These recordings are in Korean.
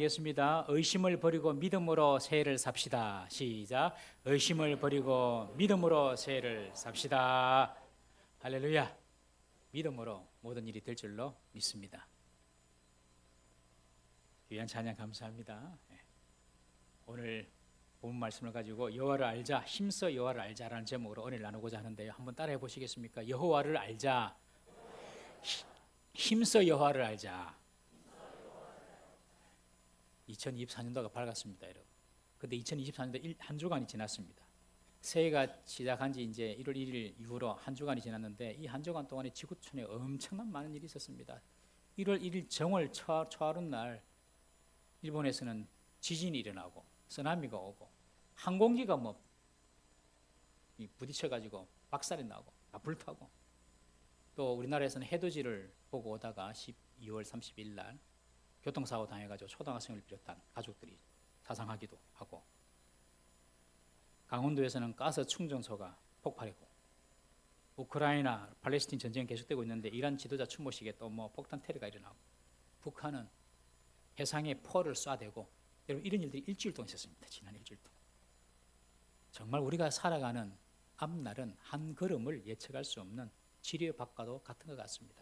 하겠습니다. 의심을 버리고 믿음으로 새해를 삽시다. 시작. 의심을 버리고 믿음으로 새해를 삽시다. 할렐루야. 믿음으로 모든 일이 될 줄로 믿습니다. 귀한 찬양 감사합니다. 오늘 본 말씀을 가지고 여호와를 알자, 힘써 여호와를 알자라는 제목으로 오늘 나누고자 하는데요. 한번 따라해 보시겠습니까? 여호와를 알자, 힘써 여호와를 알자. 2024년도가 밝았습니다, 여러분. 근데 2024년도 한 주간이 지났습니다. 새해가 시작한 지 이제 1월 1일 이후로 한 주간이 지났는데 이 한 주간 동안에 지구촌에 엄청난 많은 일이 있었습니다. 1월 1일 정월 초하룻 날 일본에서는 지진이 일어나고 쓰나미가 오고 항공기가 부딪혀가지고 박살이 나고 불타고, 또 우리나라에서는 해돋이를 보고 오다가 12월 30일 날 교통사고 당해가지고 초등학생을 비롯한 가족들이 사상하기도 하고, 강원도에서는 가스 충전소가 폭발했고, 우크라이나 팔레스틴 전쟁이 계속되고 있는데 이란 지도자 추모식에 또 폭탄 테러가 일어나고, 북한은 해상에 포를 쏴대고, 여러분 이런 일들이 일주일 동안 있었습니다. 지난 일주일 동안. 정말 우리가 살아가는 앞날은 한 걸음을 예측할 수 없는 지뢰밭과도 같은 것 같습니다.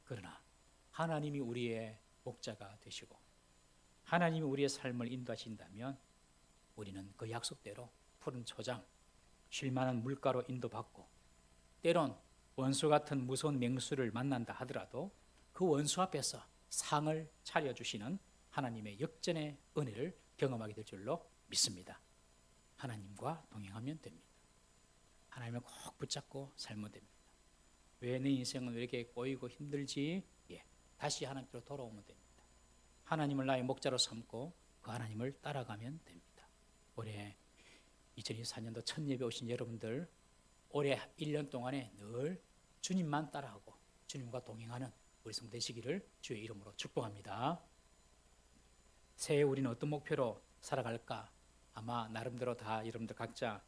그러나 하나님이 우리의 목자가 되시고 하나님이 우리의 삶을 인도하신다면 우리는 그 약속대로 푸른 초장, 쉴만한 물가로 인도받고, 때론 원수 같은 무서운 맹수를 만난다 하더라도 그 원수 앞에서 상을 차려주시는 하나님의 역전의 은혜를 경험하게 될 줄로 믿습니다. 하나님과 동행하면 됩니다. 하나님을 꼭 붙잡고 살면 됩니다. 왜 내 인생은 왜 이렇게 꼬이고 힘들지? 다시 하나님께로 돌아오면 됩니다. 하나님을 나의 목자로 삼고 그 하나님을 따라가면 됩니다. 올해 2024년도 첫 예배 오신 여러분들, 올해 1년 동안에 늘 주님만 따라하고 주님과 동행하는 우리 성 되시기를 주의 이름으로 축복합니다. 새해 우리는 어떤 목표로 살아갈까? 아마 나름대로 다 여러분들 각자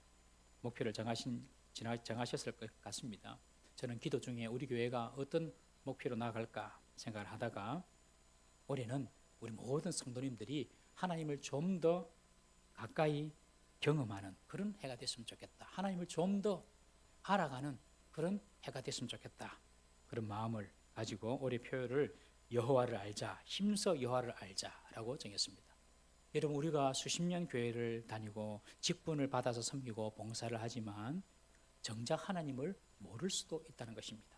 목표를 정하셨을 것 같습니다. 저는 기도 중에 우리 교회가 어떤 목표로 나아갈까 생각을 하다가, 올해는 우리 모든 성도님들이 하나님을 좀 더 가까이 경험하는 그런 해가 됐으면 좋겠다. 하나님을 좀 더 알아가는 그런 해가 됐으면 좋겠다. 그런 마음을 가지고 올해 표를 여호와를 알자, 힘써 여호와를 알자라고 정했습니다. 여러분, 우리가 수십 년 교회를 다니고 직분을 받아서 섬기고 봉사를 하지만 정작 하나님을 모를 수도 있다는 것입니다.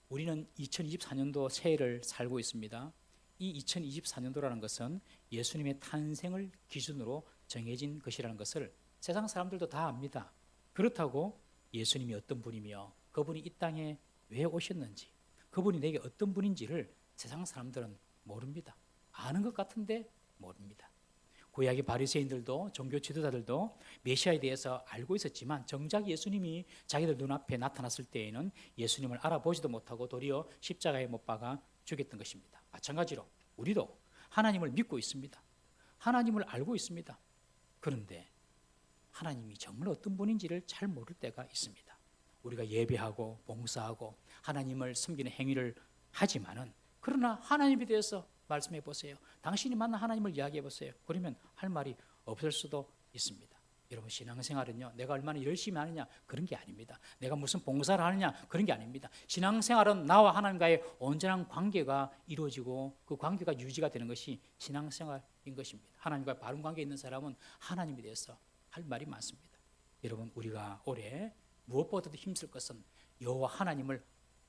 우리는 2024년도 새해를 살고 있습니다. 이 2024년도라는 것은 예수님의 탄생을 기준으로 정해진 것이라는 것을 세상 사람들도 다 압니다. 그렇다고 예수님이 어떤 분이며 그분이 이 땅에 왜 오셨는지, 그분이 내게 어떤 분인지를 세상 사람들은 모릅니다. 아는 것 같은데 모릅니다. 구약의 바리새인들도 종교 지도자들도 메시아에 대해서 알고 있었지만 정작 예수님이 자기들 눈앞에 나타났을 때에는 예수님을 알아보지도 못하고 도리어 십자가에 못 박아 죽였던 것입니다. 마찬가지로 우리도 하나님을 믿고 있습니다. 하나님을 알고 있습니다. 그런데 하나님이 정말 어떤 분인지를 잘 모를 때가 있습니다. 우리가 예배하고 봉사하고 하나님을 섬기는 행위를 하지만은, 그러나 하나님에 대해서 말씀해 보세요. 당신이 만난 하나님을 이야기해 보세요. 그러면 할 말이 없을 수도 있습니다. 여러분, 신앙생활은요, 내가 얼마나 열심히 하느냐 그런 게 아닙니다. 내가 무슨 봉사를 하느냐 그런 게 아닙니다. 신앙생활은 나와 하나님과의 온전한 관계가 이루어지고 그 관계가 유지가 되는 것이 신앙생활인 것입니다. 하나님과 바른 관계에 있는 사람은 하나님에 대해서 할 말이 많습니다. 여러분, 우리가 올해 무엇보다도 힘쓸 것은 여호와 하나님을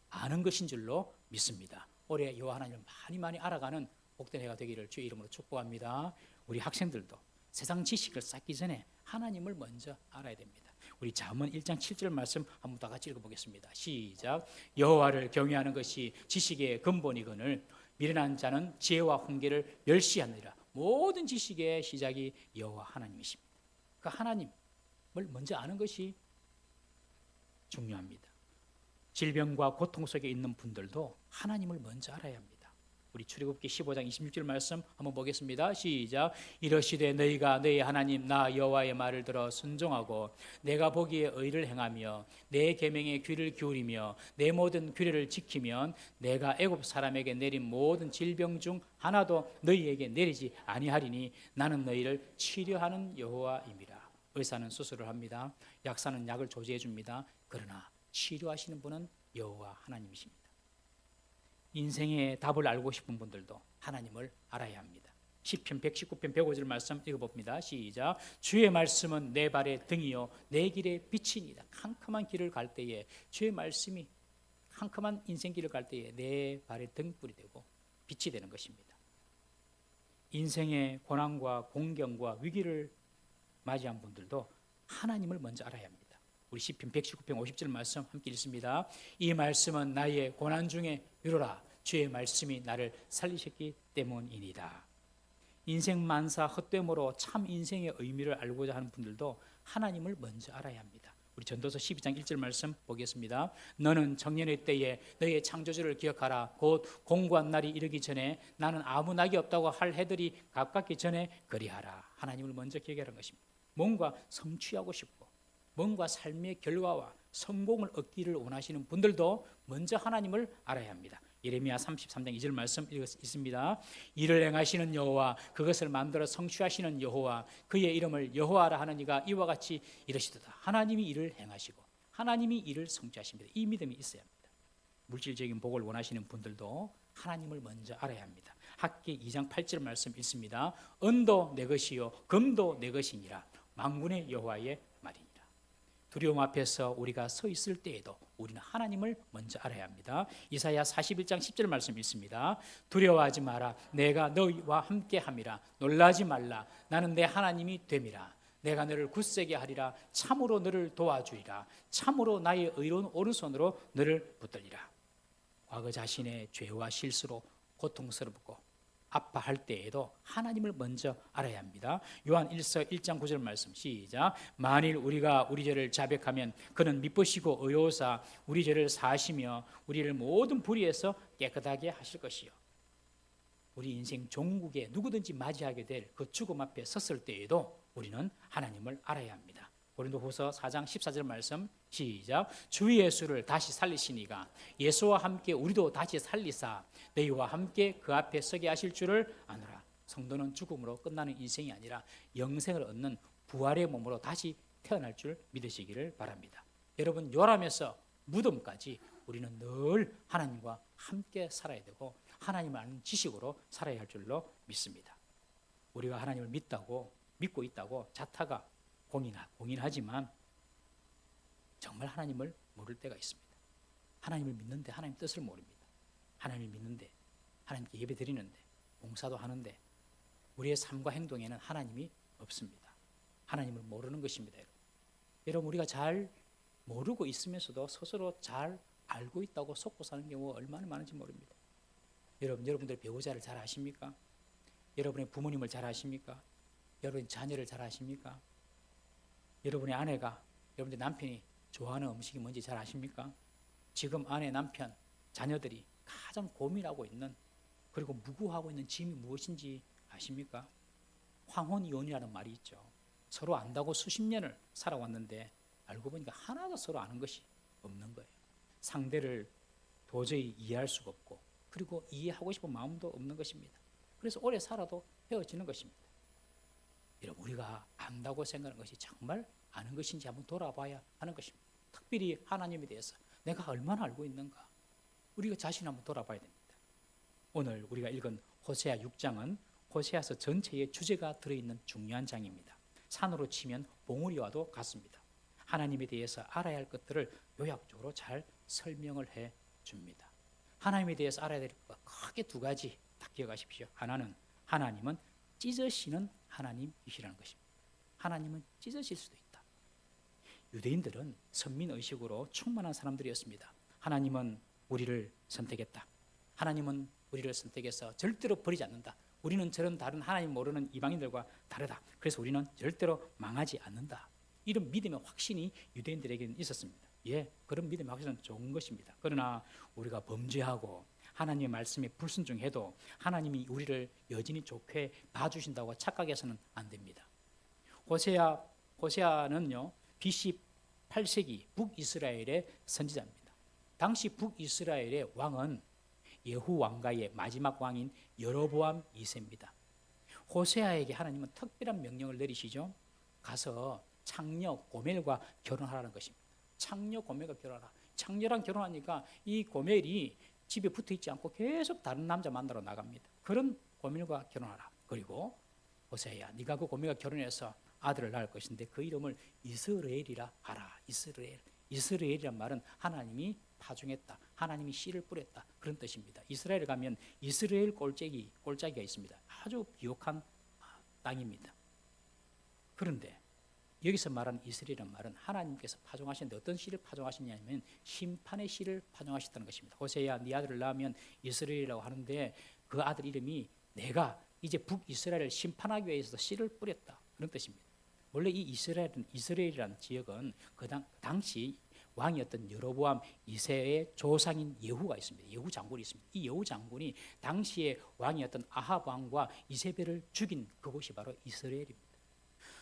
아는 것인 줄로 믿습니다. 올해 여호와 하나님을 많이 알아가는 복된 해가 되기를 주의 이름으로 축복합니다. 우리 학생들도 세상 지식을 쌓기 전에 하나님을 먼저 알아야 됩니다. 우리 잠언 1장 7절 말씀 한번 다 같이 읽어보겠습니다. 시작. 여호와를 경외하는 것이 지식의 근본이거늘 미련한 자는 지혜와 훈계를 멸시하느니라. 모든 지식의 시작이 여호와 하나님이십니다. 그 하나님을 먼저 아는 것이 중요합니다. 질병과 고통 속에 있는 분들도 하나님을 먼저 알아야 합니다. 우리 출애굽기 15장 26절 말씀 한번 보겠습니다. 시작. 이러시되 너희가 너희 하나님 나 여호와의 말을 들어 순종하고 내가 보기에 의를 행하며 내 계명에 귀를 기울이며 내 모든 규례를 지키면 내가 애굽 사람에게 내린 모든 질병 중 하나도 너희에게 내리지 아니하리니 나는 너희를 치료하는 여호와임이라. 의사는 수술을 합니다. 약사는 약을 조제해 줍니다. 그러나 치료하시는 분은 여호와 하나님이십니다. 인생의 답을 알고 싶은 분들도 하나님을 알아야 합니다. 시편 119편 105절 말씀 읽어봅니다. 시작. 주의 말씀은 내 발의 등이요 내 길의 빛이니이다. 캄캄한 길을 갈 때에 주의 말씀이 캄캄한 인생길을 갈 때에 내 발의 등불이 되고 빛이 되는 것입니다. 인생의 고난과 공경과 위기를 맞이한 분들도 하나님을 먼저 알아야 합니다. 우리 시편 119편 50절 말씀 함께 읽습니다. 이 말씀은 나의 고난 중에 위로라. 주의 말씀이 나를 살리셨기 때문이니다. 인생 만사 헛되므로 참 인생의 의미를 알고자 하는 분들도 하나님을 먼저 알아야 합니다. 우리 전도서 12장 1절 말씀 보겠습니다. 너는 청년의 때에 너의 창조주를 기억하라. 곧 공고한 날이 이르기 전에 나는 아무 낙이 없다고 할 해들이 가깝기 전에 그리하라. 하나님을 먼저 기억하라는 것입니다. 뭔가 성취하고 싶고 뭔가 삶의 결과와 성공을 얻기를 원하시는 분들도 먼저 하나님을 알아야 합니다. 예레미야 33장 2절 말씀 있습니다. 이를 행하시는 여호와 그것을 만들어 성취하시는 여호와 그의 이름을 여호와라 하는 이가 이와 같이 이르시도다. 하나님이 일을 행하시고 하나님이 일을 성취하십니다. 이 믿음이 있어야 합니다. 물질적인 복을 원하시는 분들도 하나님을 먼저 알아야 합니다. 학기 2장 8절 말씀 있습니다. 은도 내 것이요 금도 내 것이니라. 만군의 여호와의 말이니라. 두려움 앞에서 우리가 서 있을 때에도 우리는 하나님을 먼저 알아야 합니다. 이사야 41장 10절 말씀 있습니다. 두려워하지 마라. 내가 너희와 함께함이라. 놀라지 말라. 나는 내 하나님이 됨이라. 내가 너를 굳세게 하리라. 참으로 너를 도와주리라. 참으로 나의 의로운 오른손으로 너를 붙들리라. 과거 자신의 죄와 실수로 고통스럽고 아파할 때에도 하나님을 먼저 알아야 합니다. 요한 1서 1장 9절 말씀 시작. 만일 우리가 우리 죄를 자백하면 그는 미쁘시고 의로우사 우리 죄를 사하시며 우리를 모든 불의에서 깨끗하게 하실 것이요. 우리 인생 종국에 누구든지 맞이하게 될 그 죽음 앞에 섰을 때에도 우리는 하나님을 알아야 합니다. 고린도후서 4장 14절 말씀 시작. 주 예수를 다시 살리시니가 예수와 함께 우리도 다시 살리사 너희와 함께 그 앞에 서게 하실 줄을 아노라. 성도는 죽음으로 끝나는 인생이 아니라 영생을 얻는 부활의 몸으로 다시 태어날 줄 믿으시기를 바랍니다. 여러분 요람에서 무덤까지 우리는 늘 하나님과 함께 살아야 되고 하나님을 아는 지식으로 살아야 할 줄로 믿습니다. 우리가 하나님을 믿고 있다고 자타가 공인하지만 정말 하나님을 모를 때가 있습니다. 하나님을 믿는데 하나님 뜻을 모릅니다. 하나님을 믿는데 하나님께 예배 드리는데 봉사도 하는데 우리의 삶과 행동에는 하나님이 없습니다. 하나님을 모르는 것입니다. 여러분 우리가 잘 모르고 있으면서도 스스로 잘 알고 있다고 속고 사는 경우가 얼마나 많은지 모릅니다. 여러분들 배우자를 잘 아십니까? 여러분의 부모님을 잘 아십니까? 여러분의 자녀를 잘 아십니까? 여러분의 아내가, 여러분의 남편이 좋아하는 음식이 뭔지 잘 아십니까? 지금 아내, 남편, 자녀들이 가장 고민하고 있는 그리고 무구하고 있는 짐이 무엇인지 아십니까? 황혼이혼이라는 말이 있죠. 서로 안다고 수십 년을 살아왔는데 알고 보니까 하나도 서로 아는 것이 없는 거예요. 상대를 도저히 이해할 수가 없고 그리고 이해하고 싶은 마음도 없는 것입니다. 그래서 오래 살아도 헤어지는 것입니다. 여러분 우리가 안다고 생각하는 것이 정말 아는 것인지 한번 돌아봐야 하는 것입니다. 특별히 하나님에 대해서 내가 얼마나 알고 있는가 우리가 자신 한번 돌아봐야 됩니다. 오늘 우리가 읽은 호세아 6장은 호세아서 전체의 주제가 들어있는 중요한 장입니다. 산으로 치면 봉우리와도 같습니다. 하나님에 대해서 알아야 할 것들을 요약적으로 잘 설명을 해 줍니다. 하나님에 대해서 알아야 될 것 크게 두 가지 딱 기억하십시오. 하나는 하나님은 찢으시는 하나님이시라는 것입니다. 하나님은 찢으실 수도 있다. 유대인들은 선민의식으로 충만한 사람들이었습니다. 하나님은 우리를 선택했다. 하나님은 우리를 선택해서 절대로 버리지 않는다. 우리는 저런 다른 하나님 모르는 이방인들과 다르다. 그래서 우리는 절대로 망하지 않는다. 이런 믿음의 확신이 유대인들에게는 있었습니다. 예, 그런 믿음의 확신은 좋은 것입니다. 그러나 우리가 범죄하고 하나님의 말씀에 불순종해도 하나님이 우리를 여전히 좋게 봐주신다고 착각해서는 안 됩니다. 호세아는요 BC 8세기 북이스라엘의 선지자입니다. 당시 북이스라엘의 왕은 예후 왕가의 마지막 왕인 여로보암 2세입니다. 호세아에게 하나님은 특별한 명령을 내리시죠. 가서 창녀 고멜과 결혼하라는 것입니다. 창녀 고멜과 결혼하라. 창녀랑 결혼하니까 이 고멜이 집에 붙어 있지 않고 계속 다른 남자 만나러 나갑니다. 그런 고멜과 결혼하라. 그리고 호세아야, 네가 그 고멜과 결혼해서 아들을 낳을 것인데 그 이름을 이스라엘이라 하라. 이스라엘이란 말은 하나님이 파종했다, 하나님이 씨를 뿌렸다, 그런 뜻입니다. 이스라엘에 가면 이스라엘 꼴짜기가 있습니다. 아주 비옥한 땅입니다. 그런데 여기서 말하는 이스라엘이란 말은 하나님께서 파종하셨는데 어떤 씨를 파종하셨냐면 심판의 씨를 파종하셨다는 것입니다. 호세야, 네 아들을 낳으면 이스라엘이라고 하는데 그 아들 이름이 내가 이제 북이스라엘을 심판하기 위해서 씨를 뿌렸다, 그런 뜻입니다. 원래 이 이스라엘이라는 지역은 그 당시 왕이었던 여로보암 2세의 조상인 예후가 있습니다. 예후 장군이 있습니다. 이 예후 장군이 당시의 왕이었던 아합 왕과 이세벨을 죽인 그곳이 바로 이스라엘입니다.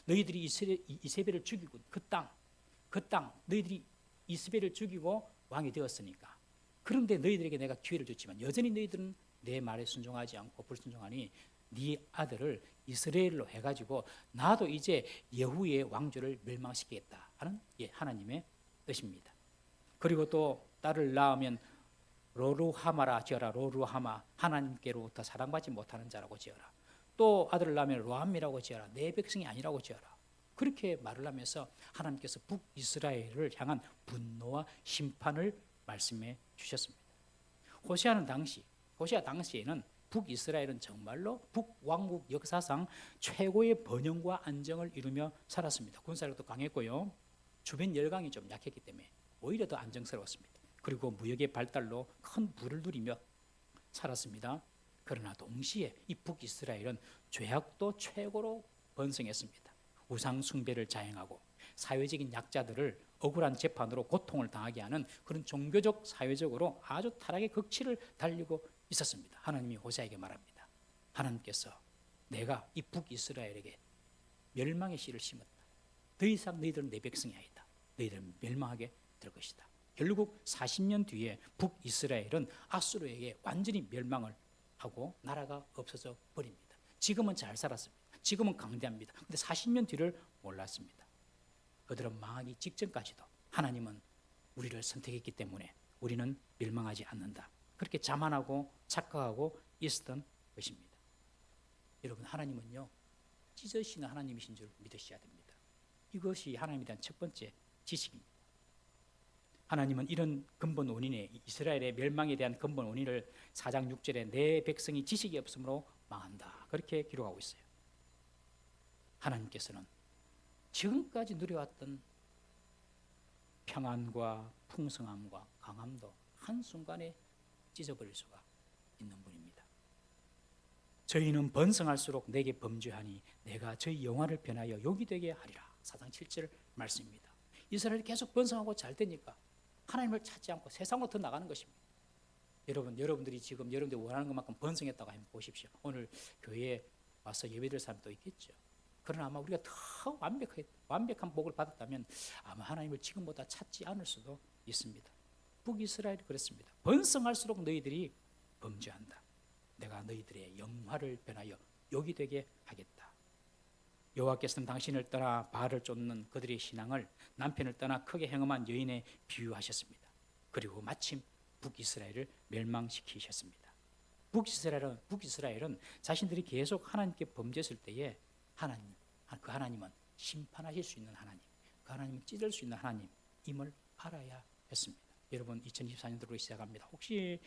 너희들이 이세벨을 죽이고 그 땅 너희들이 이세벨을 죽이고 왕이 되었으니까, 그런데 너희들에게 내가 기회를 줬지만 여전히 너희들은 내 말에 순종하지 않고 불순종하니 네 아들을 이스라엘로 해가지고 나도 이제 예후의 왕조를 멸망시키겠다 하는 하나님의 뜻입니다. 그리고 또 딸을 낳으면 로루하마라 지어라. 로루하마, 하나님께로부터 사랑받지 못하는 자라고 지어라. 또 아들을 낳으면 로암이라고 지어라. 내 백성이 아니라고 지어라. 그렇게 말을 하면서 하나님께서 북이스라엘을 향한 분노와 심판을 말씀해 주셨습니다. 호세아 당시에는 북이스라엘은 정말로 북왕국 역사상 최고의 번영과 안정을 이루며 살았습니다. 군사력도 강했고요, 주변 열강이 좀 약했기 때문에 오히려 더 안정스러웠습니다. 그리고 무역의 발달로 큰 부를 누리며 살았습니다. 그러나 동시에 이 북이스라엘은 죄악도 최고로 번성했습니다. 우상 숭배를 자행하고 사회적인 약자들을 억울한 재판으로 고통을 당하게 하는 그런 종교적 사회적으로 아주 타락의 극치를 달리고 있었습니다. 하나님이 호세아에게 말합니다. 하나님께서 내가 이 북이스라엘에게 멸망의 씨를 심었다. 더 이상 너희들은 내 백성이 아니다. 너희들은 멸망하게 될 것이다. 결국 40년 뒤에 북이스라엘은 아수르에게 완전히 멸망을 하고 나라가 없어져 버립니다. 지금은 잘 살았습니다. 지금은 강대합니다. 그런데 40년 뒤를 몰랐습니다. 그들은 망하기 직전까지도 하나님은 우리를 선택했기 때문에 우리는 멸망하지 않는다, 그렇게 자만하고 착각하고 있었던 것입니다. 여러분, 하나님은요 찢으시는 하나님이신 줄 믿으셔야 됩니다. 이것이 하나님에 대한 첫 번째 지식입니다. 하나님은 이런 근본 원인에, 이스라엘의 멸망에 대한 근본 원인을 4장 6절에 내 백성이 지식이 없으므로 망한다, 그렇게 기록하고 있어요. 하나님께서는 지금까지 누려왔던 평안과 풍성함과 강함도 한순간에 찢어버릴 수가 있는 분입니다. 저희는 번성할수록 내게 범죄하니 내가 저희 영화를 변하여 욕이 되게 하리라. 4장 7절 말씀입니다. 이스라엘이 계속 번성하고 잘 되니까 하나님을 찾지 않고 세상으로 더 나가는 것입니다. 여러분들이 지금 여러분들이 원하는 것만큼 번성했다고 한번 보십시오. 오늘 교회에 와서 예배드릴 사람도 있겠죠. 그러나 아마 우리가 더 완벽한 복을 받았다면 아마 하나님을 지금보다 찾지 않을 수도 있습니다. 북이스라엘이 그랬습니다. 번성할수록 너희들이 범죄한다. 내가 너희들의 영화를 변하여 욕이 되게 하겠다. 여호와께서는 당신을 떠나 바알을 쫓는 그들의 신앙을 남편을 떠나 크게 행음한 여인에 비유하셨습니다. 그리고 마침 북이스라엘을 멸망시키셨습니다. 북이스라엘은 자신들이 계속 하나님께 범죄했을 때에 그 하나님은 심판하실 수 있는 하나님, 그 하나님은 찢을 수 있는 하나님임을 알아야 했습니다. 여러분, 2024년도로 시작합니다. 혹시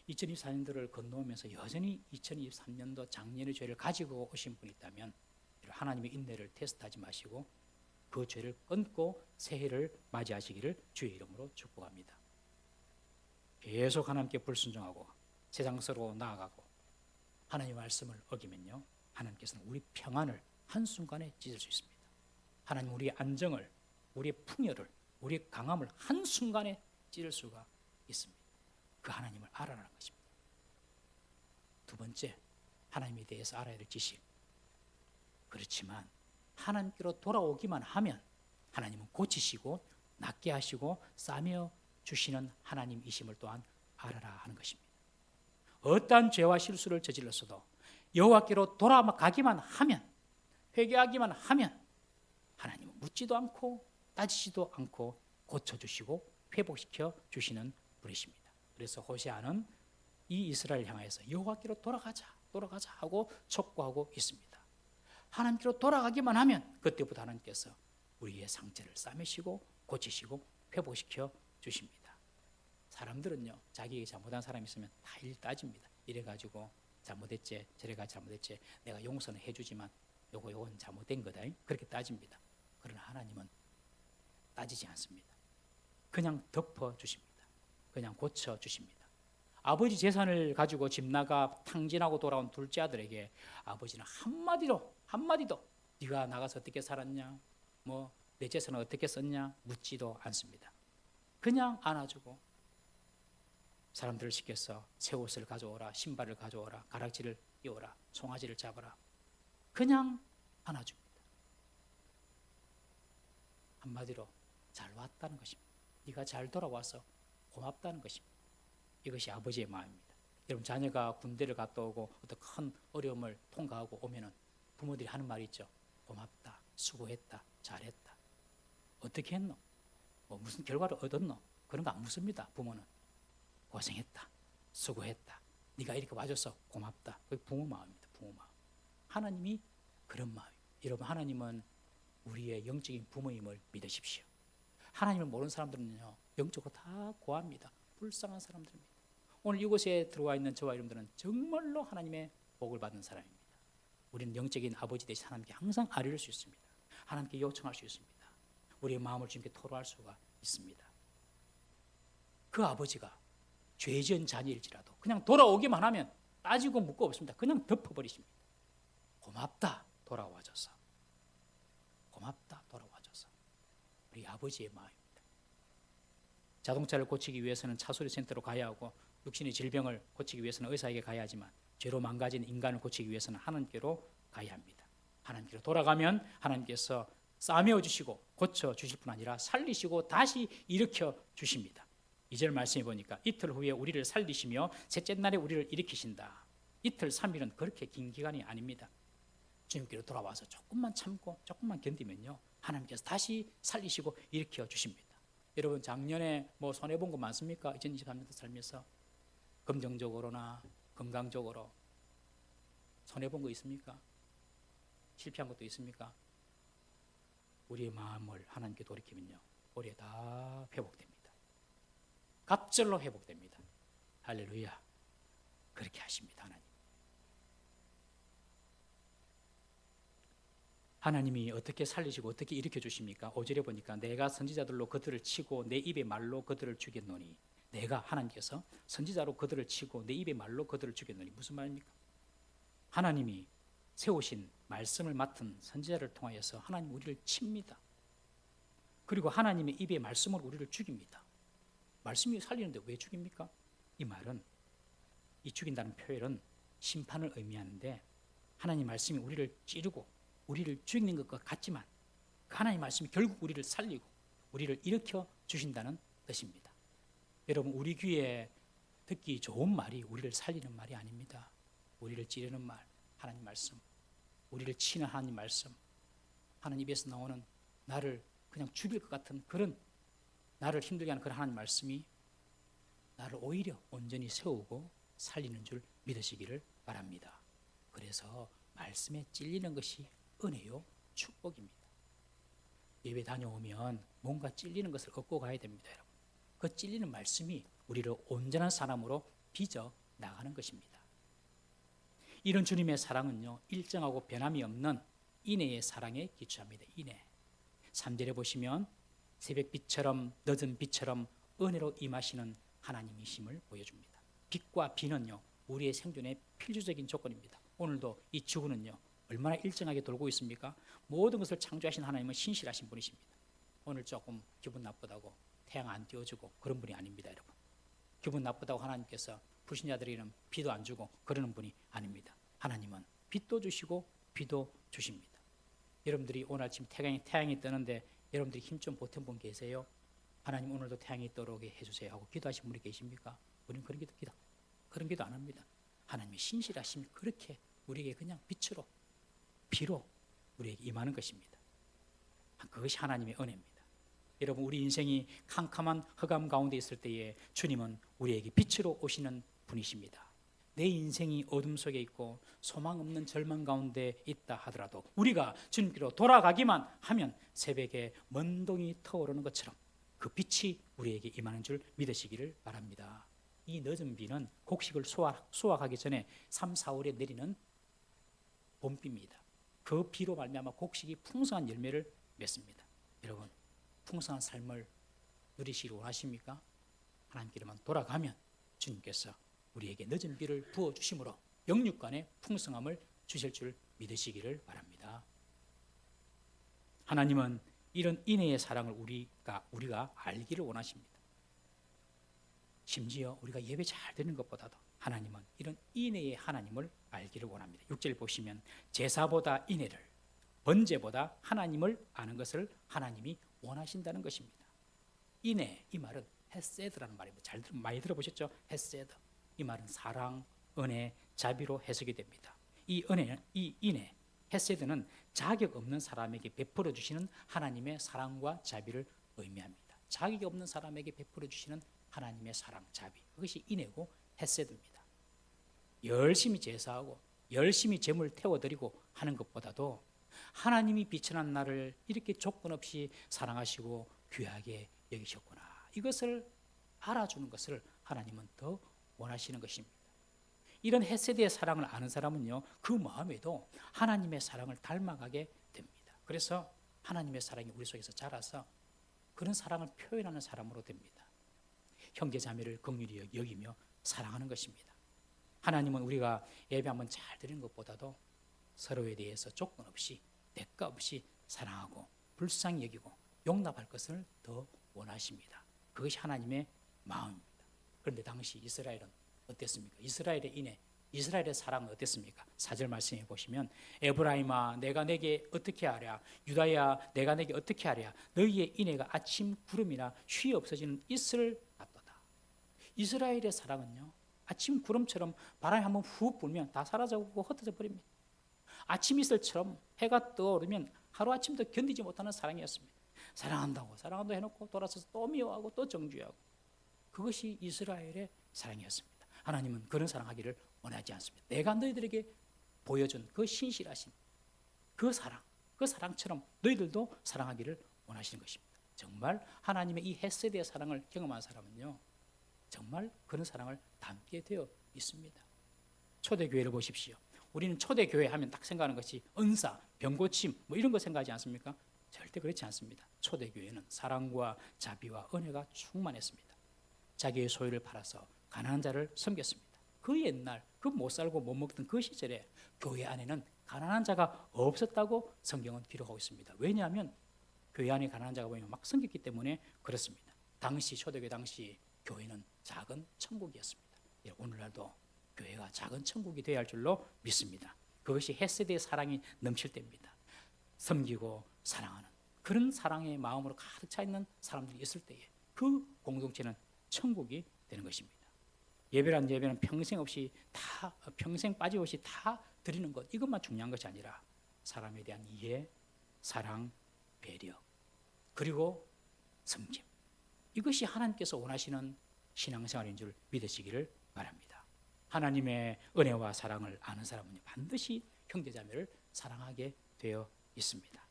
2024년도를 건너오면서 여전히 2023년도 작년의 죄를 가지고 오신 분이 있다면 하나님의 인내를 테스트하지 마시고 그 죄를 끊고 새해를 맞이하시기를 주의 이름으로 축복합니다. 계속 하나님께 불순종하고 세상스러워 나아가고 하나님의 말씀을 어기면요, 하나님께서는 우리 평안을 한순간에 찢을 수 있습니다. 하나님 우리의 안정을, 우리의 풍요를, 우리의 강함을 한순간에 찢을 수가 있습니다. 그 하나님을 알아라는 것입니다. 두 번째, 하나님에 대해서 알아야 될 지식. 그렇지만 하나님께로 돌아오기만 하면 하나님은 고치시고 낫게 하시고 싸매어 주시는 하나님이심을 또한 알아라 하는 것입니다. 어떠한 죄와 실수를 저질렀어도 여호와께로 돌아가기만 하면, 회개하기만 하면 하나님은 묻지도 않고 따지지도 않고 고쳐주시고 회복시켜 주시는 분이십니다. 그래서 호세아는 이 이스라엘을 향해서 여호와께로 돌아가자 하고 촉구하고 있습니다. 하나님께로 돌아가기만 하면 그때부터 하나님께서 우리의 상처를 싸매시고 고치시고 회복시켜 주십니다. 사람들은요, 자기에게 잘못한 사람이 있으면 다 일 따집니다. 이래가지고 잘못했지, 저래가 잘못했지, 내가 용서는 해주지만 요건 잘못된 거다, 그렇게 따집니다. 그러나 하나님은 따지지 않습니다. 그냥 덮어주십니다. 그냥 고쳐주십니다. 아버지 재산을 가지고 집 나가 탕진하고 돌아온 둘째 아들에게 아버지는 한마디도 네가 나가서 어떻게 살았냐, 뭐 내 재산을 어떻게 썼냐 묻지도 않습니다. 그냥 안아주고 사람들을 시켜서 새 옷을 가져오라, 신발을 가져오라, 가락지를 띄워라, 송아지를 잡아라. 그냥 안아줍니다. 한마디로 잘 왔다는 것입니다. 네가 잘 돌아와서 고맙다는 것입니다. 이것이 아버지의 마음입니다. 여러분, 자녀가 군대를 갔다 오고 어떤 큰 어려움을 통과하고 오면은 부모들이 하는 말이 있죠. 고맙다, 수고했다, 잘했다. 어떻게 했노? 뭐 무슨 결과를 얻었노? 그런 거 안 묻습니다. 부모는 고생했다, 수고했다, 네가 이렇게 와줘서 고맙다. 그게 부모 마음입니다. 부모 마음. 하나님이 그런 마음입니다. 여러분, 하나님은 우리의 영적인 부모임을 믿으십시오. 하나님을 모르는 사람들은요, 영적으로 다 고합니다. 불쌍한 사람들입니다. 오늘 이곳에 들어와 있는 저와 여러분들은 정말로 하나님의 복을 받은 사람입니다. 우리는 영적인 아버지 대신 하나님께 항상 아뢰를 수 있습니다. 하나님께 요청할 수 있습니다. 우리의 마음을 주님께 토로할 수가 있습니다. 그 아버지가 죄 지은 자녀일지라도 그냥 돌아오기만 하면 따지고 묻고 없습니다. 그냥 덮어버리십니다. 고맙다, 돌아와줘서. 고맙다, 돌아와줘서. 우리 아버지의 마음입니다. 자동차를 고치기 위해서는 차수리 센터로 가야 하고, 육신의 질병을 고치기 위해서는 의사에게 가야 하지만, 죄로 망가진 인간을 고치기 위해서는 하나님께로 가야 합니다. 하나님께로 돌아가면 하나님께서 싸매어 주시고 고쳐 주실 뿐 아니라 살리시고 다시 일으켜 주십니다. 2절 말씀해 보니까 이틀 후에 우리를 살리시며 셋째 날에 우리를 일으키신다. 이틀 3일은 그렇게 긴 기간이 아닙니다. 주님께로 돌아와서 조금만 참고 조금만 견디면요, 하나님께서 다시 살리시고 일으켜 주십니다. 여러분, 작년에 뭐 손해본 거 많습니까? 2023년도 살면서 금전적으로나 건강적으로 손해본 거 있습니까? 실패한 것도 있습니까? 우리의 마음을 하나님께 돌이키면요, 올해 다 회복됩니다. 갑절로 회복됩니다. 할렐루야. 그렇게 하십니다. 하나님이 어떻게 살리시고 어떻게 일으켜 주십니까? 5절에 보니까 내가 선지자들로 그들을 치고 내 입의 말로 그들을 죽였노니, 내가 하나님께서 선지자로 그들을 치고 내 입의 말로 그들을 죽였노니, 무슨 말입니까? 하나님이 세우신 말씀을 맡은 선지자를 통하여서 하나님 우리를 칩니다. 그리고 하나님의 입의 말씀으로 우리를 죽입니다. 말씀이 살리는데 왜 죽입니까? 이 말은, 이 죽인다는 표현은 심판을 의미하는데, 하나님 말씀이 우리를 찌르고 우리를 죽이는 것과 같지만 그 하나님 말씀이 결국 우리를 살리고 우리를 일으켜 주신다는 뜻입니다. 여러분, 우리 귀에 듣기 좋은 말이 우리를 살리는 말이 아닙니다. 우리를 찌르는 말, 하나님 말씀, 우리를 치는 하나님 말씀, 하나님 입에서 나오는 나를 그냥 죽일 것 같은 그런, 나를 힘들게 하는 그런 하나님 말씀이 나를 오히려 온전히 세우고 살리는 줄 믿으시기를 바랍니다. 그래서 말씀에 찔리는 것이 은혜요, 축복입니다. 예배 다녀오면 뭔가 찔리는 것을 얻고 가야 됩니다, 여러분. 그 찔리는 말씀이 우리를 온전한 사람으로 빚어 나가는 것입니다. 이런 주님의 사랑은요, 일정하고 변함이 없는 인애의 사랑에 기초합니다. 인애. 3절에 보시면 새벽빛처럼 늦은 빛처럼 은혜로 임하시는 하나님이심을 보여줍니다. 빛과 비는요, 우리의 생존의 필수적인 조건입니다. 오늘도 이 지구는요, 얼마나 일정하게 돌고 있습니까? 모든 것을 창조하신 하나님은 신실하신 분이십니다. 오늘 조금 기분 나쁘다고 태양 안 띄워주고 그런 분이 아닙니다, 여러분. 기분 나쁘다고 하나님께서 불신자들에게는 비도 안 주고 그러는 분이 아닙니다. 하나님은 빛도 주시고 비도 주십니다. 여러분들이 오늘 아침 태양이 뜨는데 여러분들이 힘 좀 보탠 분 계세요? 하나님 오늘도 태양이 떠오르게 해주세요 하고 기도하신 분이 계십니까? 우리는 그런 기도 안 합니다. 하나님의 신실하심이 그렇게 우리에게 그냥 빛으로 비로 우리에게 임하는 것입니다. 그것이 하나님의 은혜입니다. 여러분, 우리 인생이 캄캄한 흑암 가운데 있을 때에 주님은 우리에게 빛으로 오시는 분이십니다. 내 인생이 어둠 속에 있고 소망 없는 절망 가운데 있다 하더라도 우리가 주님께로 돌아가기만 하면 새벽에 먼동이 터오르는 것처럼 그 빛이 우리에게 임하는 줄 믿으시기를 바랍니다. 이 늦은 비는 곡식을 수확하기 전에 3, 4월에 내리는 봄비입니다. 그 비로 말미암아 곡식이 풍성한 열매를 맺습니다. 여러분, 풍성한 삶을 누리시기를 원하십니까? 하나님께로만 돌아가면 주님께서 우리에게 늦은 비를 부어주심으로 영육간의 풍성함을 주실 줄 믿으시기를 바랍니다. 하나님은 이런 인애의 사랑을 우리가 알기를 원하십니다. 심지어 우리가 예배 잘 드리는 것보다도 하나님은 이런 인애의 하나님을 알기를 원합니다. 6절 보시면 제사보다 인애를, 번제보다 하나님을 아는 것을 하나님이 원하신다는 것입니다. 인애, 이 말은 헤세드라는 말입니다. 많이 들어보셨죠? 헤세드. 이 말은 사랑, 은혜, 자비로 해석이 됩니다. 이 인애, 헤세드는 자격 없는 사람에게 베풀어 주시는 하나님의 사랑과 자비를 의미합니다. 자격이 없는 사람에게 베풀어 주시는 하나님의 사랑, 자비, 그것이 인애고 헤세드입니다. 열심히 제사하고 열심히 제물 태워드리고 하는 것보다도 하나님이 비천한 나를 이렇게 조건 없이 사랑하시고 귀하게 여기셨구나, 이것을 알아주는 것을 하나님은 더 원하시는 것입니다. 이런 헤세드의 사랑을 아는 사람은요, 그 마음에도 하나님의 사랑을 닮아가게 됩니다. 그래서 하나님의 사랑이 우리 속에서 자라서 그런 사랑을 표현하는 사람으로 됩니다. 형제 자매를 긍휼히 여기며 사랑하는 것입니다. 하나님은 우리가 예배 한번 잘 드리는 것보다도 서로에 대해서 조건 없이 대가 없이 사랑하고 불쌍히 여기고 용납할 것을 더 원하십니다. 그것이 하나님의 마음입니다. 그런데 당시 이스라엘은 어땠습니까? 이스라엘의 인애, 이스라엘의 사랑은 어땠습니까? 4절 말씀해 보시면 에브라임아 내가 내게 어떻게 하랴, 유다야 내가 내게 어떻게 하랴, 너희의 인애가 아침 구름이나 쉬 없어지는 이슬 같도다. 이스라엘의 사랑은요, 아침 구름처럼 바람이 한번 훅 불면 다 사라져고 흩어져 버립니다. 아침 이슬처럼 해가 떠오르면 하루아침도 견디지 못하는 사랑이었습니다. 사랑한다고 해놓고 돌아서서 또 미워하고 또 정죄하고, 그것이 이스라엘의 사랑이었습니다. 하나님은 그런 사랑하기를 원하지 않습니다. 내가 너희들에게 보여준 그 신실하신 그 사랑처럼 너희들도 사랑하기를 원하시는 것입니다. 정말 하나님의 이 헤세드의 사랑을 경험한 사람은요, 정말 그런 사랑을 담게 되어 있습니다. 초대교회를 보십시오. 우리는 초대교회 하면 딱 생각하는 것이 은사, 병고침 이런 거 생각하지 않습니까? 절대 그렇지 않습니다. 초대교회는 사랑과 자비와 은혜가 충만했습니다. 자기의 소유를 팔아서 가난한 자를 섬겼습니다. 그 옛날, 그 못 살고 못 먹던 그 시절에 교회 안에는 가난한 자가 없었다고 성경은 기록하고 있습니다. 왜냐하면 교회 안에 가난한 자가 보이면 막 섬겼기 때문에 그렇습니다. 당시 초대교회 당시 교회는 작은 천국이었습니다. 오늘날도 교회가 작은 천국이 되어야 할 줄로 믿습니다. 그것이 헤세드의 사랑이 넘칠 때입니다. 섬기고 사랑하는 그런 사랑의 마음으로 가득 차 있는 사람들이 있을 때에 그 공동체는 천국이 되는 것입니다. 예배는 평생 빠짐없이 다 드리는 것, 이것만 중요한 것이 아니라 사람에 대한 이해, 사랑, 배려, 그리고 섬김, 이것이 하나님께서 원하시는 신앙생활인 줄 믿으시기를 바랍니다. 하나님의 은혜와 사랑을 아는 사람은 반드시 형제자매를 사랑하게 되어 있습니다.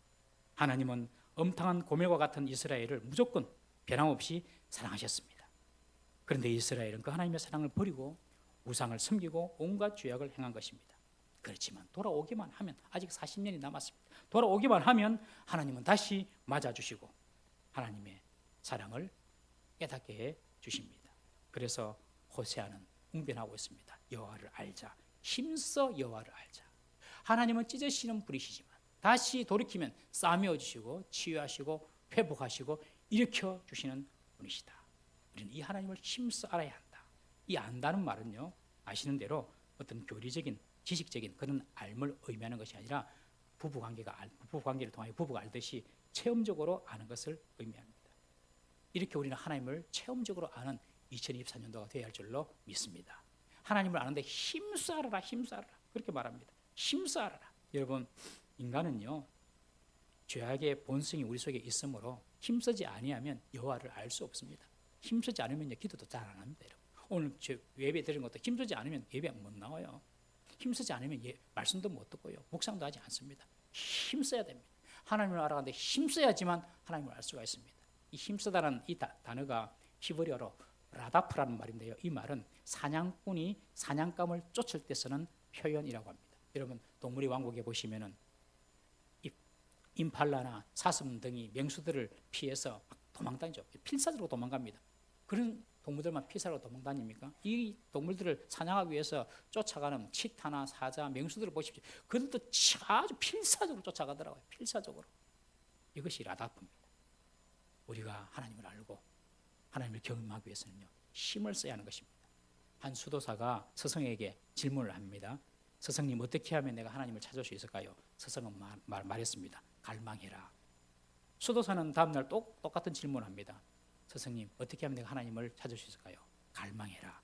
하나님은 엄탕한 고멜과 같은 이스라엘을 무조건 변함없이 사랑하셨습니다. 그런데 이스라엘은 그 하나님의 사랑을 버리고 우상을 섬기고 온갖 죄악을 행한 것입니다. 그렇지만 돌아오기만 하면, 아직 40년이 남았습니다. 돌아오기만 하면 하나님은 다시 맞아주시고 하나님의 사랑을 깨닫게 해 주십니다. 그래서 호세아는 웅변하고 있습니다. 여호와를 알자, 힘써 여호와를 알자. 하나님은 찢으시는 분이시지만 다시 돌이키면 싸매어 주시고 치유하시고 회복하시고 일으켜 주시는 분이시다. 우리는 이 하나님을 힘써 알아야 한다. 이 안다는 말은요, 아시는 대로 어떤 교리적인 지식적인 그런 알을 의미하는 것이 아니라 부부관계를 통하여 부부가 알듯이 체험적으로 아는 것을 의미합니다. 이렇게 우리는 하나님을 체험적으로 아는 2024년도가 되어야 할 줄로 믿습니다. 하나님을 아는데 힘쓰라 그렇게 말합니다. 힘쓰라. 여러분, 인간은요, 죄악의 본성이 우리 속에 있으므로 힘쓰지 아니하면 여호와를 알 수 없습니다. 힘쓰지 않으면 기도도 잘 안 합니다. 여러분. 오늘 예배 드린 것도 힘쓰지 않으면 예배 못 나와요. 힘쓰지 않으면 말씀도 못 듣고요, 묵상도 하지 않습니다. 힘써야 됩니다. 하나님을 알아가는데 힘써야지만 하나님을 알 수가 있습니다. 이 힘쓰다라는 이 단어가 히브리어로 라다프라는 말인데요, 이 말은 사냥꾼이 사냥감을 쫓을 때 쓰는 표현이라고 합니다. 여러분, 동물의 왕국에 보시면은 임팔라나 사슴 등이 맹수들을 피해서 도망다니죠. 필사적으로 도망갑니다. 그런 동물들만 필사적으로 도망다닙니까? 이 동물들을 사냥하기 위해서 쫓아가는 치타나 사자, 맹수들을 보십시오. 그들도 아주 필사적으로 쫓아가더라고요. 필사적으로. 이것이 라다프입니다. 우리가 하나님을 알고 하나님을 경험하기 위해서는요, 힘을 써야 하는 것입니다. 한 수도사가 스승에게 질문을 합니다. 스승님, 어떻게 하면 내가 하나님을 찾을 수 있을까요? 스승은 말했습니다. 갈망해라. 수도사는 다음날 똑같은 질문을 합니다. 스승님, 어떻게 하면 내가 하나님을 찾을 수 있을까요? 갈망해라.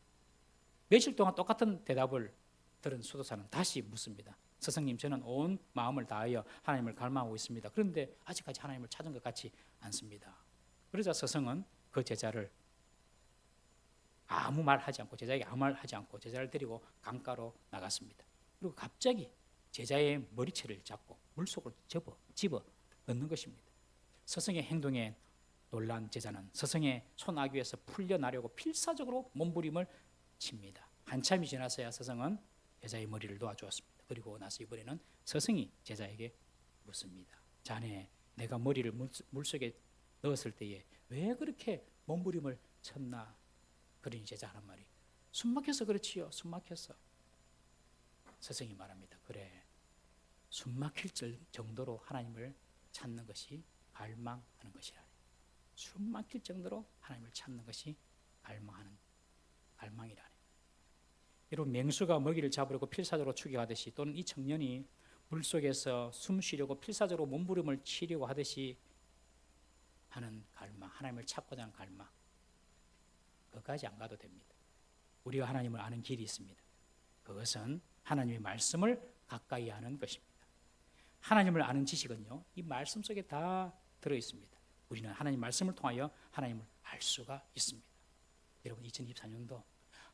며칠 동안 똑같은 대답을 들은 수도사는 다시 묻습니다. 스승님, 저는 온 마음을 다하여 하나님을 갈망하고 있습니다. 그런데 아직까지 하나님을 찾은 것 같지 않습니다. 그러자 스승은 그 제자를 아무 말 하지 않고, 제자에게 아무 말 하지 않고 제자를 데리고 강가로 나갔습니다. 그리고 갑자기 제자의 머리채를 잡고 물속으로 집어 넣는 것입니다. 스승의 행동에 놀란 제자는 스승의 손아귀에서 풀려나려고 필사적으로 몸부림을 칩니다. 한참이 지나서야 스승은 제자의 머리를 놓아주었습니다. 그리고 나서 이번에는 스승이 제자에게 묻습니다. 자네, 내가 머리를 물속에 넣었을 때에 왜 그렇게 몸부림을 쳤나? 그러니 제자 하는 말이, 숨막혀서 그렇지요. 숨막혀서. 스승이 말합니다. 그래, 숨막힐 정도로 하나님을 찾는 것이 갈망하는 것이라네. 숨막힐 정도로 하나님을 찾는 것이 갈망이라네. 여러분, 맹수가 먹이를 잡으려고 필사적으로 추격하듯이, 또는 이 청년이 물속에서 숨 쉬려고 필사적으로 몸부림을 치려고 하듯이 하는 갈망, 하나님을 찾고자 하는 갈망, 그것까지 안 가도 됩니다. 우리가 하나님을 아는 길이 있습니다. 그것은 하나님의 말씀을 가까이 하는 것입니다. 하나님을 아는 지식은요, 이 말씀 속에 다 들어있습니다. 우리는 하나님 말씀을 통하여 하나님을 알 수가 있습니다. 여러분, 2024년도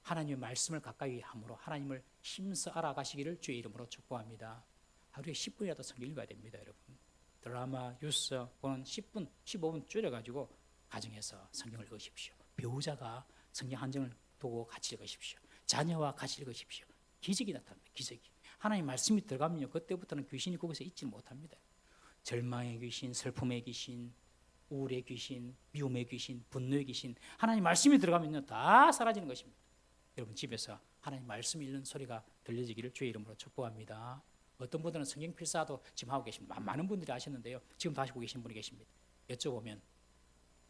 하나님의 말씀을 가까이 함으로 하나님을 힘써 알아가시기를 주의 이름으로 축복합니다. 하루에 10분이라도 성경 읽어야 됩니다. 여러분, 드라마, 뉴스 보는 10분, 15분 줄여가지고 가정에서 성경을 읽으십시오. 배우자가 성경 한 장을 두고 같이 읽으십시오. 자녀와 같이 읽으십시오. 기적이 나타납니다. 기적이. 하나님 말씀이 들어가면요, 그때부터는 귀신이 거기서 있지 못합니다. 절망의 귀신, 슬픔의 귀신, 우울의 귀신, 미움의 귀신, 분노의 귀신, 하나님 말씀이 들어가면요, 다 사라지는 것입니다. 여러분, 집에서 하나님 말씀 읽는 소리가 들려지기를 주의 이름으로 축복합니다. 어떤 분들은 성경 필사도 지금 하고 계십니다. 많은 분들이 하셨는데요, 지금 다시 보고 계신 분이 계십니다. 여쭤보면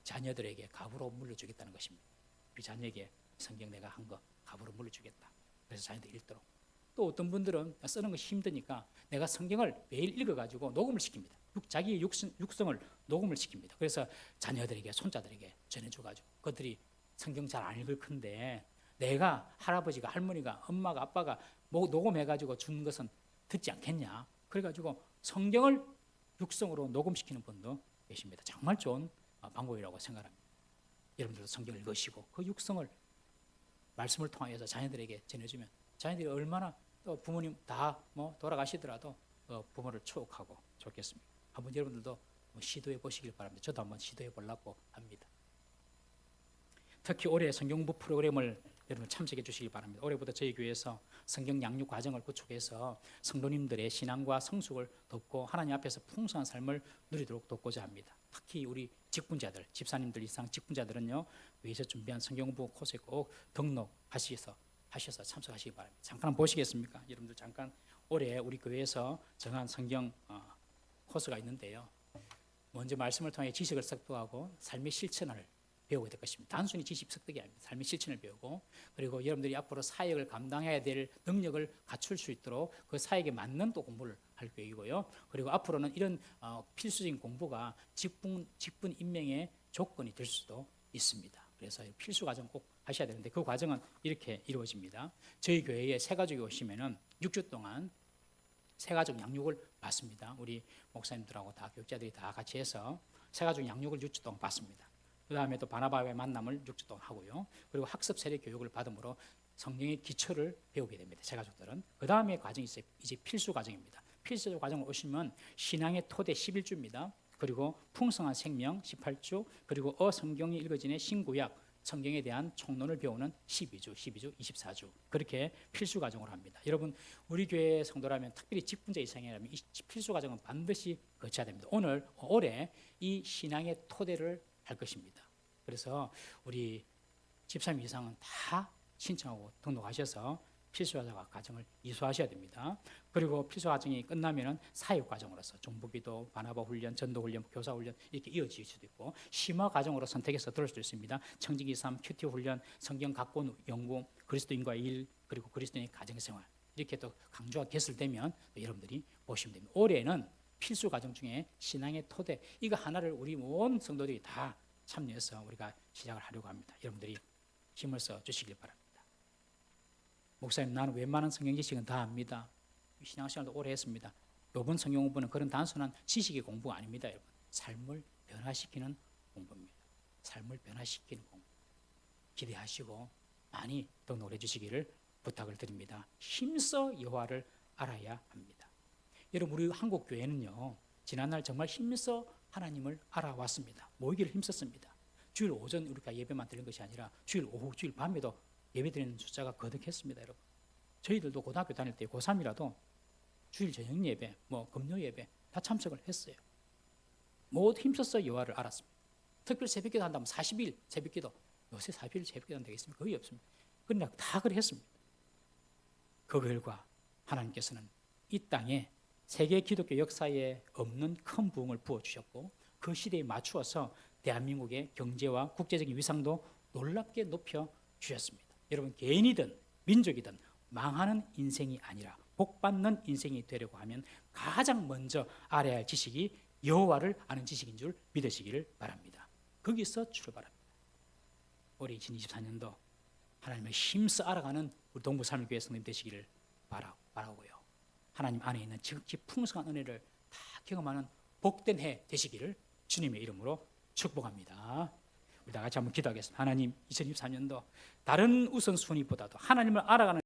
자녀들에게 갑으로 물려주겠다는 것입니다. 우리 자녀에게 성경 내가 한 거 갑으로 물려주겠다. 그래서 자녀들 읽도록. 또 어떤 분들은 쓰는 것이 힘드니까 내가 성경을 매일 읽어가지고 녹음을 시킵니다. 자기의 육성을 녹음을 시킵니다. 그래서 자녀들에게, 손자들에게 전해줘가지고 그들이 성경 잘 안 읽을 건데 내가 할아버지가, 할머니가, 엄마가, 아빠가 녹음해가지고 준 것은 듣지 않겠냐. 그래가지고 성경을 육성으로 녹음시키는 분도 계십니다. 정말 좋은 방법이라고 생각합니다. 여러분들도 성경을 읽으시고 그 육성을 말씀을 통하여서 자녀들에게 전해주면 자녀들이 얼마나, 또 부모님 다 돌아가시더라도 부모를 추억하고 좋겠습니다. 한번 여러분들도 시도해 보시길 바랍니다. 저도 한번 시도해 보려고 합니다. 특히 올해 성경부 프로그램을 여러분 참석해 주시기 바랍니다. 올해부터 저희 교회에서 성경 양육 과정을 구축해서 성도님들의 신앙과 성숙을 돕고 하나님 앞에서 풍성한 삶을 누리도록 돕고자 합니다. 특히 우리 직분자들, 집사님들 이상 직분자들은요, 위에서 준비한 성경부 코스에 꼭 등록하셔서 참석하시기 바랍니다. 잠깐 한번 보시겠습니까? 여러분들 잠깐 올해 우리 교회에서 정한 성경 코스가 있는데요. 먼저 말씀을 통해 지식을 습득하고 삶의 실천을 배우게 될 것입니다. 단순히 지식 습득이 아닙니다. 삶의 실천을 배우고, 그리고 여러분들이 앞으로 사역을 감당해야 될 능력을 갖출 수 있도록 그 사역에 맞는 또 공부를 할 계획이고요. 그리고 앞으로는 이런 필수적인 공부가 직분 임명의 조건이 될 수도 있습니다. 그래서 필수 과정 꼭 하셔야 되는데, 그 과정은 이렇게 이루어집니다. 저희 교회에 새 가족이 오시면은 6주 동안 새 가족 양육을 받습니다. 우리 목사님들하고 다 교육자들이 다 같이 해서 새 가족 양육을 6주 동안 받습니다. 그 다음에 또 바나바의 만남을 6주 동안 하고요. 그리고 학습 세례 교육을 받음으로 성경의 기초를 배우게 됩니다. 새 가족들은. 그 다음에 과정이 이제 필수 과정입니다. 필수 과정을 오시면 신앙의 토대 11주입니다. 그리고 풍성한 생명 18주, 그리고 성경이 읽어지는 신구약 성경에 대한 총론을 배우는 12주, 24주, 그렇게 필수 과정으로 합니다. 여러분, 우리 교회 성도라면, 특별히 직분자 이상이라면 이 필수 과정은 반드시 거쳐야 됩니다. 올해 이 신앙의 토대를 할 것입니다. 그래서 우리 집사님 이상은 다 신청하고 등록하셔서 필수 과정을 이수하셔야 됩니다. 그리고 필수 과정이 끝나면은 사역 과정으로서 종부기도, 바나바 훈련, 전도 훈련, 교사 훈련 이렇게 이어질 수도 있고, 심화 과정으로 선택해서 들을 수도 있습니다. 청지기 3, 큐티 훈련, 성경 각본 연구, 그리스도인과의 일, 그리고 그리스도인의 가정생활, 이렇게 또 강조가 개설되면 또 여러분들이 보시면 됩니다. 올해는 필수 과정 중에 신앙의 토대, 이거 하나를 우리 온 성도들이 다 참여해서 우리가 시작을 하려고 합니다. 여러분들이 힘을 써 주시길 바랍니다. 목사님, 나는 웬만한 성경 지식은 다 압니다. 신앙생활도 오래 했습니다. 이번 성경 공부는 그런 단순한 지식의 공부가 아닙니다. 여러분, 삶을 변화시키는 공부입니다. 삶을 변화시키는 공부 기대하시고 많이 등록해 주시기를 부탁을 드립니다. 힘써 여호와를 알아야 합니다. 여러분, 우리 한국 교회는요, 지난날 정말 힘써 하나님을 알아왔습니다. 모이기를 힘썼습니다. 주일 오전 우리가 예배만 드리는 것이 아니라 주일 오후, 주일 밤에도 예배드리는 숫자가 거듭했습니다. 여러분, 저희들도 고등학교 다닐 때 고3이라도 주일 저녁 예배, 금요 예배 다 참석을 했어요. 모두 힘써서 여호와를 알았습니다. 특별 새벽기도 한다면 40일 새벽기도, 요새 40일 새벽기도 한다고 있습니다. 거의 없습니다. 그러나 다 그래 했습니다. 그 결과 하나님께서는 이 땅에 세계 기독교 역사에 없는 큰 부흥을 부어주셨고, 그 시대에 맞추어서 대한민국의 경제와 국제적인 위상도 놀랍게 높여주셨습니다. 여러분, 개인이든 민족이든 망하는 인생이 아니라 복받는 인생이 되려고 하면 가장 먼저 알아야 할 지식이 여호와를 아는 지식인 줄 믿으시기를 바랍니다. 거기서 출발합니다. 올해 2024년도 하나님을 힘써 알아가는 우리 동부삼일교회 성도님 되시기를 바라고요. 하나님 안에 있는 지극히 풍성한 은혜를 다 경험하는 복된 해 되시기를 주님의 이름으로 축복합니다. 우리 다 같이 한번 기도하겠습니다. 하나님, 2024년도 다른 우선순위보다도 하나님을 알아가는